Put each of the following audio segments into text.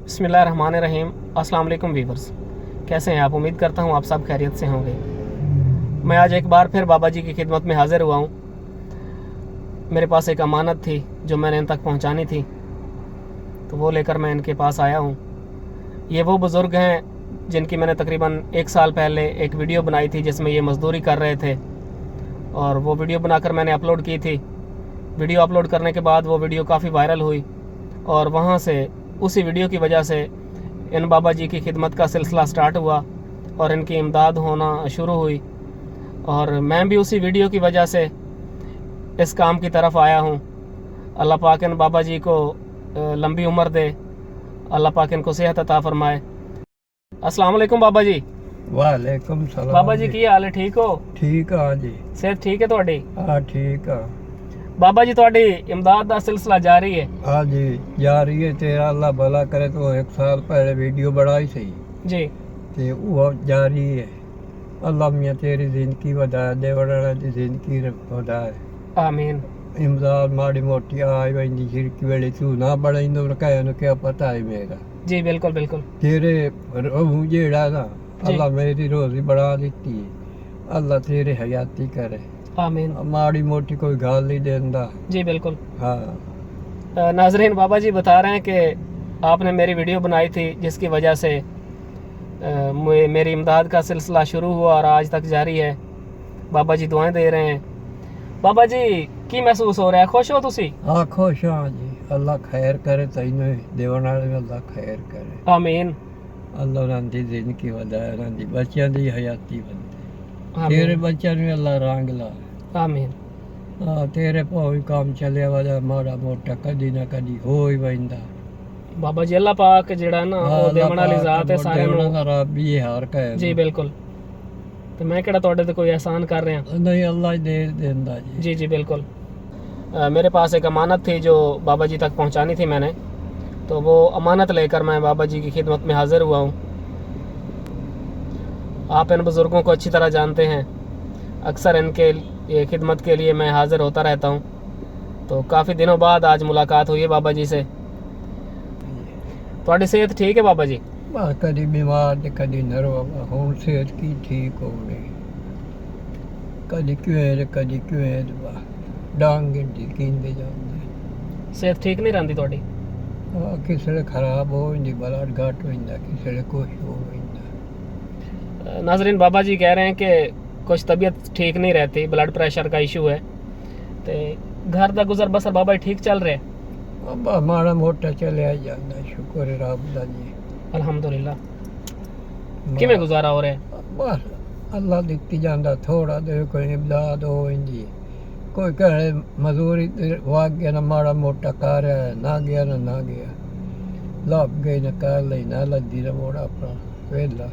बिस्मिल्लाहिर्रहमानिर्रहीम। अस्सलाम वालेकुम वीवर्स, कैसे हैं आप? उम्मीद करता हूँ आप सब खैरियत से होंगे। मैं आज एक बार फिर बाबा जी की खिदमत में हाज़िर हुआ हूँ। मेरे पास एक अमानत थी जो मैंने इन तक पहुँचानी थी, तो वो लेकर मैं इनके पास आया हूँ। ये वो बुज़ुर्ग हैं जिनकी मैंने तकरीबन 1 साल पहले एक वीडियो बनाई थी जिसमें ये मज़दूरी कर रहे थे, और वो वीडियो बनाकर मैंने अपलोड की थी। वीडियो अपलोड करने के बाद वो वीडियो काफ़ी वायरल हुई, और वहाँ से उसी वीडियो की वजह से इन बाबा जी की खिदमत का सिलसिला स्टार्ट हुआ और इनकी इमदाद होना शुरू हुई। और मैं भी उसी वीडियो की वजह से इस काम की तरफ आया हूँ। अल्लाह पाक इन बाबा जी को लंबी उम्र दे, अल्लाह पाक इनको सेहत अता फरमाए। अस्सलाम वालेकुम बाबा जी। वालेकुम सलाम। बाबा जी की हाल है? ठीक हो? ठीक हाँ जी। सेहत ठीक है ਤੁਹਾਡੀ? हाँ ठीक है बाबा जी ਤੁਹਾਡੀ इमदाद ਦਾ सिलसिला जारी है? हाँ जी जारी है। तेरा अल्लाह भला करे तो 1 साल पहले वीडियो बढ़ाई थी जी। ते वो जारी है। अल्लाह मियाँ तेरी जिंदगी वधाए, देवड़ा दी जिंदगी वधाए। आमीन। इमदाद माड़ी मोटी आई वही खिड़की वेले तू ना बढ़ाइंदो कहने क्या पता है मेरा। जी बिल्कुल बिल्कुल। तेरे रहूं जेड़ा ना जी। अल्लाह मेरी रोजी बढ़ा देती है। अल्लाह तेरे हयाती करे। आमीन। माड़ी मोटी कोई गाल नहीं देंदा। जी बिल्कुल। हाँ नाजरीन, बाबा जी बता रहे हैं कि आपने मेरी वीडियो बनाई थी जिसकी वजह से मेरी इमदाद का सिलसिला शुरू हुआ और आज तक जारी है। बाबा जी दुआएं दे रहे हैं। बाबा जी की महसूस हो रहा है? खुश हो तुसी? हाँ खुश हाँ जी। अल्लाह खैर करे तैनू देवन वाले में अल्लाह खैर करे। आमीन। अल्लाह उन्हां दी जिंदगी वधाए, उन्हां दी बच्चियां दी हयाती बंदे। आमीन। तेरे बच्चों में अल्लाह रंग ला। आमीन। हाँ तेरे भावी काम चलिया वजा माड़ा मोटा कदी ना कदी हो ही वहिंदा। बाबा जी अल्लाह पाक जेड़ा ना वो देवण वाली ज़ात है सारे देवना रब ही हार कहे। जी बिल्कुल। तो मैं केड़ा ਤੁਹਾਡੇ ਤੇ कोई एहसान कर रहे हैं? नहीं अल्लाह ही दे देंदा जी। जी जी बिल्कुल। मेरे पास एक अमानत थी जो बाबा जी तक पहुंचानी थी मैंने, तो वो अमानत लेकर मैं बाबा जी की खिदमत में हाज़िर हुआ हूँ। आप इन बुज़ुर्गों को अच्छी तरह जानते हैं, अक्सर इनके ये खिदमत के लिए मैं हाज़िर होता रहता हूँ। तो काफ़ी दिनों बाद आज मुलाकात हुई है बाबा जी से। थोड़ी सेहत ठीक है बाबा जी? बस कदी बीमार ते कदी नरवा हूँ सेहत की ठीक हो गई। कदी क्यों डांग गिनते जाते। सेहत ठीक नहीं रहती थोड़ी? हाँ किसले खराब हो जाती, ब्लड घट हो जाता, किसले कुछ हो जाता। नाजरीन, बाबा जी कह रहे हैं कि कुछ तबीयत ठीक नहीं रहती, ब्लड प्रेशर का इशू है। तो घर का गुजर बसर बाबा जी ठीक चल रहे हैं? अब माड़ा मोटा चलिया जाता, शुक्र है रब दा जी। अल्हम्दुलिल्लाह। किवें गुजारा हो रहा है? बस अल्लाह दिखती जाता, थोड़ा दे कोई इमदाद हो जाती। कोई कहे मजदूरी वाग गया ना माड़ा मोटा कर ना गया ना गया, लग गई ना कर ली ना लद्दी ना मोड़ा अपना वेला।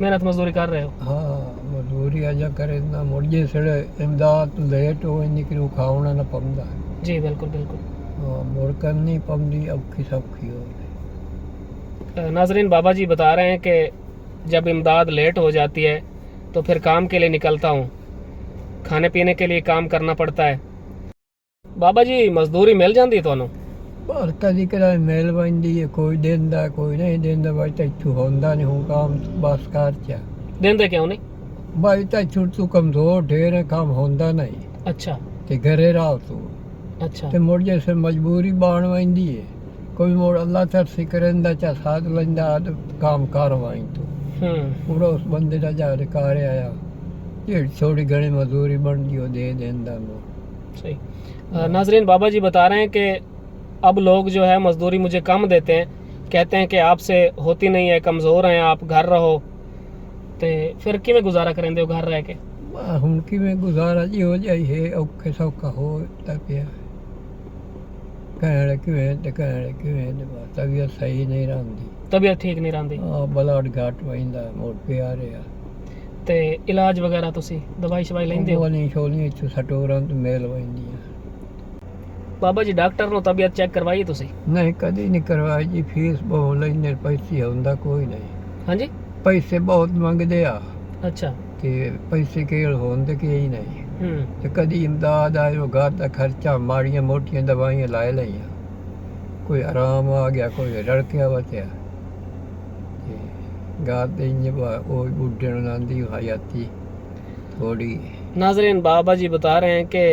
मेहनत मजदूरी कर रहे हो? हाँ मजदूरी अजा करे ना मुड़ जे सड़े इमदाद लेट हो निकलू खावना ना पमदा। जी बिल्कुल बिल्कुल। हाँ मुड़ करनी पमदी औखी सौखी हो। नाजरीन, बाबा जी बता रहे हैं कि जब इमदाद लेट हो जाती है तो फिर काम के लिए निकलता हूँ, खाने पीने के लिए काम करना पड़ता है। बाबा जी मजदूरी मिल जाती है थानू? पर कदी कदा मिल पैंदी है, कोई देंदा कोई नहीं देंदा। भाई तैथू होंदा नहीं हूँ काम बस कर चा। देंदे क्यों नहीं? भाई तैथू तू कमजोर ढेर है, काम होंदा नहीं। अच्छा ते घरे रहो तू अच्छा। ते मुड़ जैसे मजबूरी बाण वैंदी है। कोई मुड़ अल्लाह तरसी करेंदा चा साथ लंदा तो काम कर वाई तू पूरा उस बंदे का जा कार आया ये थोड़ी घनी मजदूरी बन गई दे देंदा मुड़। सही। नाजरीन, बाबा जी बता रहे हैं कि अब लोग जो है मजदूरी मुझे कम देते हैं, कहते हैं कि आपसे होती नहीं है, कमज़ोर हैं आप, घर रहो। तो फिर किवें गुजारा करेंदे हो घर रह के? हूँ कि गुजारा जी हो जाए है औखे सौखा हो पिया। कहने क्यों तबीयत सही नहीं रही। तबीयत ठीक नहीं रही? ब्लड घट वहिंदा मुड़ पिया रहा। ते इलाज वगैरह तुसी दवाई शवाई लेंदे हो? गोली शोली इत्थों सटोरां तो मेल वहिंदियां। बाबा जी डॉक्टर नो तबीयत चेक करवाई तुसी? नहीं कदी नहीं करवाई जी, फीस बहुत लेंदे, पैसे होंदा कोई नहीं। हाँ जी? पैसे बहुत मंगदे आ अच्छा। ते पैसे के होंदे के ही नहीं। ते कदी इमदाद आयो घर का खर्चा माड़ियां मोटियां दवाइयां लाए लिया, कोई आराम आ गया कोई रड़किया बचया। गाते इंज वो बुढ़े नांदी हयाती थोड़ी। नाजरीन, बाबा जी बता रहे हैं कि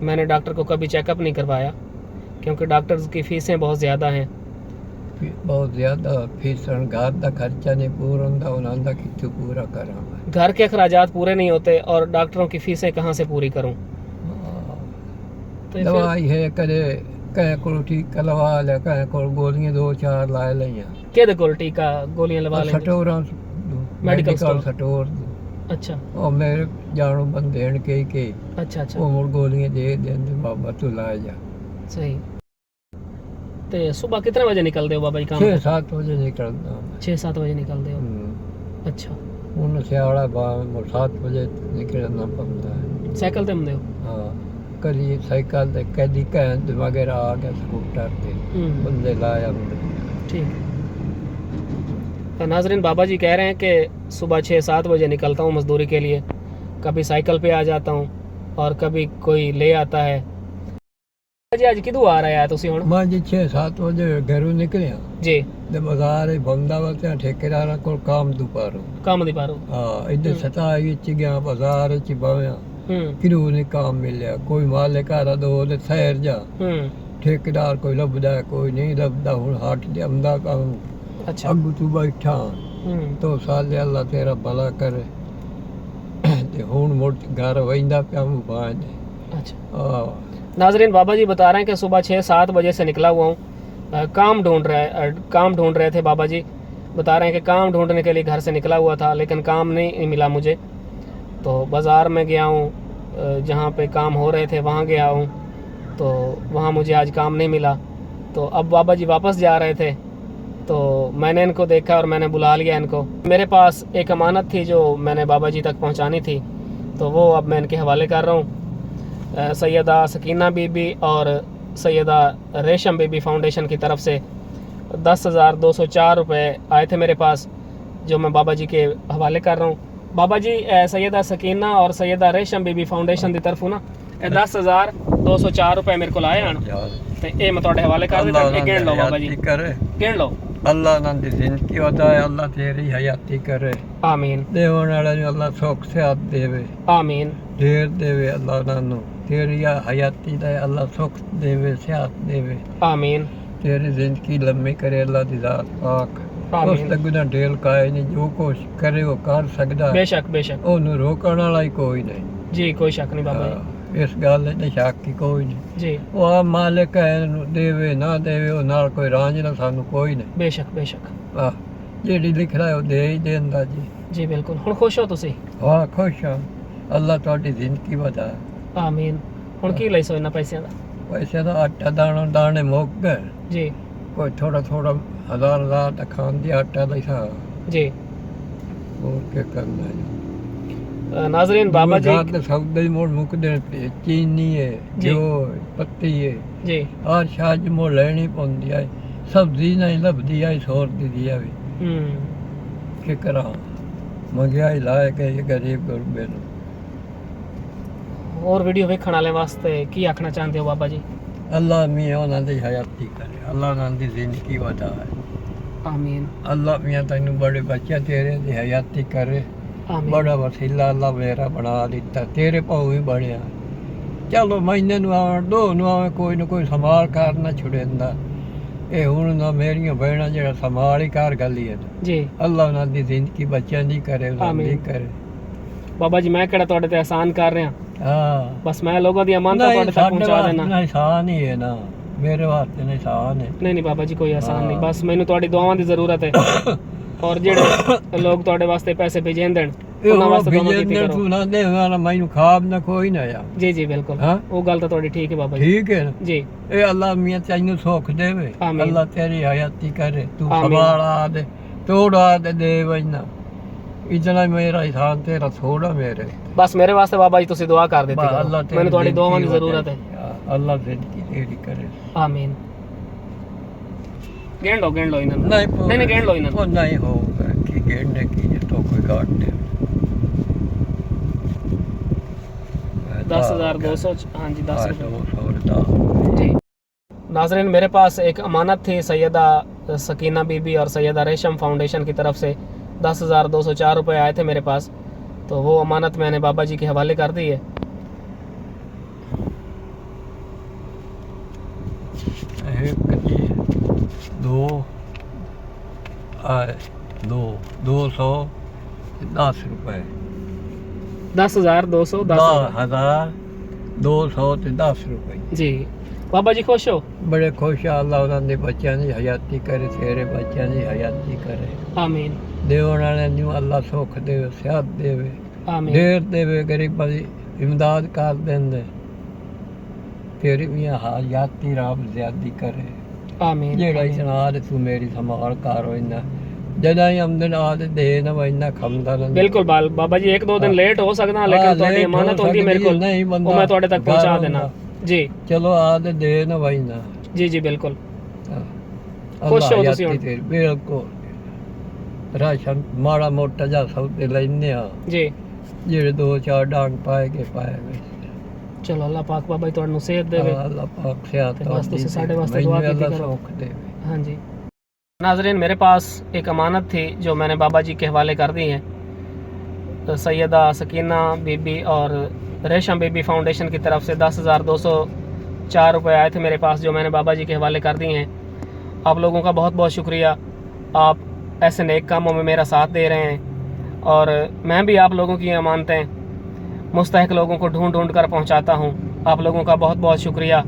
मैंने डॉक्टर को कभी चेकअप नहीं करवाया क्योंकि डॉक्टर्स की फ़ीसें बहुत ज़्यादा हैं। बहुत ज़्यादा फीसन घर का खर्चा नहीं पूरा होंदा, उन्हां दा कित्थों पूरा करा मैं। घर के अखराजात पूरे नहीं होते और डॉक्टरों की फ़ीसें कहाँ से पूरी करूं? तो फिर दवाई है कदे कहीं को टीका लवा लिया, कहीं को गोलियां 2-4 ला लिया। केदे कोल टीका गोलियां लवा लेंगे? स्टोरां मेडिकल स्टोर। स्टोर अच्छा और मेरे जानो बंदे हन के अच्छा अच्छा, वो मुड़ गोलियां दे देंदे, बाबा तू ला जा। सही। तो सुबह कितने बजे निकलते हो बाबा जी काम? 6-7 बजे निकलता मैं। 6-7 बजे निकलते हो? हम्म। अच्छा, ਹੁਣ ਸਿਆਲਾ ਬਾਅਦ 7 ਵਜੇ ਨਿਕਲਣਾ ਪੈਂਦਾ ਹੈ। साइकिल ते आंदे हो? ਹਾਂ ਕਦੀ ਸਾਈਕਲ ਤੇ ਕਦੀ ਘੈਂਟ ਵਗੈਰਾ ਆ ਗਿਆ ਸਕੂਟਰ ਤੇ ਬੰਦੇ ਲਾ ਜਾਂਦੇ। ठीक। तो नाजरीन, बाबा जी कह रहे हैं कि सुबह 6-7 बजे निकलता हूँ मजदूरी के लिए। कभी साइकिल पे आ जाता हूँ और कभी कोई ले आता है। जी आज किदू आ रहा है तुसी हुण? ਮੈਂ ਜੀ 6-7 ਵਜੇ ਘਰੋਂ ਨਿਕਲਿਆ जी, ਤੇ ਬਾਜ਼ਾਰ ਹੀ ਬੰਦਾ ਵਾ ਤੇ ਠੇਕੇਦਾਰਾਂ ਕੋਲ ਕੰਮ ਦੁਪਾਰੋ। काम दी पारो। ਹਾਂ ਇੱਧਰ ਸਤਾਈ ਵਿੱਚ ਗਿਆ ਬਾਜ਼ਾਰ ਵਿੱਚ ਬਵਿਆ, हम्म ਕਿਰੂ ਨੇ ਕੰਮ ਮਿਲਿਆ। ਕੋਈ ਮਾਲਿਕ ਆ ਦੋ ਤੇ ਠਹਿਰ ਜਾ, हम्म, ਠੇਕੇਦਾਰ ਕੋਈ ਲੱਭਦਾ ਕੋਈ ਨਹੀਂ ਲੱਭਦਾ। ਹੁਣ ਹੱਟ ਦੇ ਆਉਂਦਾ ਕੰਮ अच्छा। ਅੱਗੂ ਤੂੰ ਬੈਠਾ तो साल अल्लाह तेरा भला करे। ते हुण मुड़ घर वहिंदा पिया हूं बांध। अच्छा नाजरीन, बाबा जी बता रहे हैं कि सुबह 6-7 बजे से निकला हुआ हूँ। काम ढूंढ रहे थे बाबा जी। बता रहे हैं कि काम ढूंढने के लिए घर से निकला हुआ था लेकिन काम नहीं मिला मुझे। तो बाज़ार में गया हूँ, जहाँ पे काम हो रहे थे वहाँ गया हूँ, तो वहाँ मुझे आज काम नहीं मिला। तो अब बाबा जी वापस जा रहे थे तो मैंने इनको देखा और मैंने बुला लिया इनको। मेरे पास एक अमानत थी जो मैंने बाबा जी तक पहुंचानी थी, तो वो अब मैं इनके हवाले कर रहा हूँ। सैयदा सकीना बीबी और सैयदा रेशम बीबी फाउंडेशन की तरफ से 10,204 रुपये आए थे मेरे पास, जो मैं बाबा जी के हवाले कर रहा हूँ। बाबा जी सैयदा सकीना और सैयदा रेशम बीबी फाउंडेशन की तरफों ना 10,204 रुपये मेरे को लाए हैं, तो ये मैं थोड़े हवाले कर देता। गिन लो बाबा जी, गिन लो। अल्लाह ना दी जिंदगी वधाए, अल्लाह तेरी हयाती करे। आमीन। देवन वाले नु अल्लाह सुख सेहत देवे। आमीन। ढेर देवे अल्लाह नानू तेरी हयाती दे, अल्लाह सुख देवे सेहत देवे। आमीन। तेरी जिंदगी लंबी करे अल्लाह दी जात पाक। आमीन। उस तक ना ढेल काए नहीं, जो कुछ करे वो कर सकदा। बेशक बेशक। ओनू रोकण वाला ही कोई नहीं। जी कोई शक नहीं बाबा जी। इस गल ते शक ही कोई नहीं जी। वो आ मालिक है, देवे ना देवे वो नाल कोई रांझ ना सानू कोई नहीं। बेशक बेशक। वाह जेड़ी लिख रहा है वो दे ही देंदा जी। जी बिल्कुल। हुण खुश हो तुसी? वाह खुश हाँ, अल्लाह तुहाडी जिंदगी वधाए। आमीन। हुण की लई सो इन्हां पैसिਆਂ ਦਾ? पैसे दा आटा दाने मुक गए जी। कोई थोड़ा थोड़ा 1000 तक खान दी आटा दा ही था। जी। और क्या करना है नाजरीन, बाबा जी रात सौदे मोड़ मुक दे पे चीनी है, जी। जो पत्ती है, जी। हर शाज मोड़ लेनी पौंदी है। सब्जी नहीं लभदी है, 100 दी दिया भी की करा महंगाई लाए के ये गरीब गुरबे नु। और वीडियो वेखण वाले वास्ते की आखना चाहते हो बाबा जी? अल्लाह मियां उन्हां दी हयाती करे, अल्लाह उन्हां दी जिंदगी वधाए। आमीन। अल्लाह मियां तैनू बड़े बच्चे तेरे दी हयाती करे। आमीन। बड़ा वसीला अल्लाह मेरा बना दिता, तेरे पाऊ ही बनया। चलो महीने नु आवे, 2 नु आवे, कोई न कोई संभाल कर ना छुड़ेंदा। ये हुण ना मेरियां बहना जेड़ा संभाल ही कर गली है जी। अल्लाह उन्हां दी जिंदगी बच्चों दी करे, उन्हां दी आमीन। करे। बाबा जी मैं केड़ा तुहाडे ते एहसान कर रहा, हाँ बस मैं लोगों दी अमानत तुहाडे तक पहुंचा देना। नहीं एहसान ही है ना, मेरे वास्ते नहीं एहसान है। नहीं नहीं बाबा जी कोई एहसान नहीं, हाँ। बस मैनू तुहाडी दुआवां दी जरूरत है। और जेड़े लोग तुहाडे वास्ते पैसे भेजें देन उन्हां वास्ते दुआवां कीती करो। तू ना दे वाला मैनू खाब ना कोई ना या। जी जी बिल्कुल। हाँ? वो गल तो तुहाडी ठीक है बाबा जी। ठीक है ना जी। ए अल्लाह मियां तैनू सुख देवे, आमीन। अल्लाह तेरी हयाती करे, तू आमीन। संभाला दे, तोड़ा दे वजना। इतना मेरा एहसान तेरा थोड़ा मेरे। बस मेरे वास्ते बाबा जी तुसी दुआ कर देती अल्लाह करो, मैनू तुहाडी दुआवां दी जरूरत है। अल्लाह जिंदगी तेरी करे। आमीन। गिन लो इन्हां नूं। नहीं नहीं गिन लो इन्हां नूं। वो नहीं होगा कि गिनने की ये तो कोई गाट दे। 10,200। हाँ जी 10 रुपये। 200 जी नाजरीन, मेरे पास एक अमानत थी सैयदा सकीना बीबी और सैयदा रेशम फाउंडेशन की तरफ से 10,204 रुपये आए थे मेरे पास, तो वो अमानत मैंने बाबा जी के हवाले कर दी है। एक जी दो आए दो 210 रुपए 10,210 10,210 रुपए जी। बाबा जी खुश हो? बड़े खुश आ, अल्लाह उन्होंने बच्चों की हयाती करे, तेरे बच्चों की हयाती करे। आमीन देवन वाले न्यू अल्लाह सुख देवे, सेहत देवे, आमीन देर देवे, गरीबां की इमदाद कर देंदे, फिर भी हयाती रब ज्यादा करे। आमीन जेड़ा आमीन। इतना दे तू मेरी संभाल करो, इन्ना जदा ही आमदन आदे दे ना वा इन्ना खमदा ना। बिल्कुल बाबा जी 1-2 दिन लेट हो सकदा, लेकिन ਤੁਹਾਡੀ अमानत होंदी मेरे को, नहीं वो बंदा मैं ਤੁਹਾਡੇ तक पहुंचा देना जी। चलो आदे दे ना वा इन्ना। जी जी बिल्कुल। खुश हो तुसी हुण? बिल्कुल। राशन माड़ा मोटा जा सौदे लैने आ, जी जेड़े 2-4 डांग पाए के पाए वे। चलो अल्लाह पाक बाबा जी ਤੁਹਾਨੂੰ सेहत देवे। अल्लाह पाक सेहत ते बस तुसी साडे वास्ते दुआ कीती अल्लाह करो। सुख देवे। हाँ जी नाजरीन, मेरे पास एक अमानत थी जो मैंने बाबा जी के हवाले कर दी है। तो सैयदा सकीना बीबी और रेशम बीबी फाउंडेशन की तरफ से 10,204 रुपये आए थे मेरे पास, जो मैंने बाबा जी के हवाले कर दिए हैं। आप लोगों का बहुत बहुत शुक्रिया, आप ऐसे नेक कामों में मेरा साथ दे रहे हैं, और मैं भी आप लोगों की अमानतें मुस्तहिक लोगों को ढूंढ ढूंढ कर पहुंचाता हूं। आप लोगों का बहुत बहुत शुक्रिया।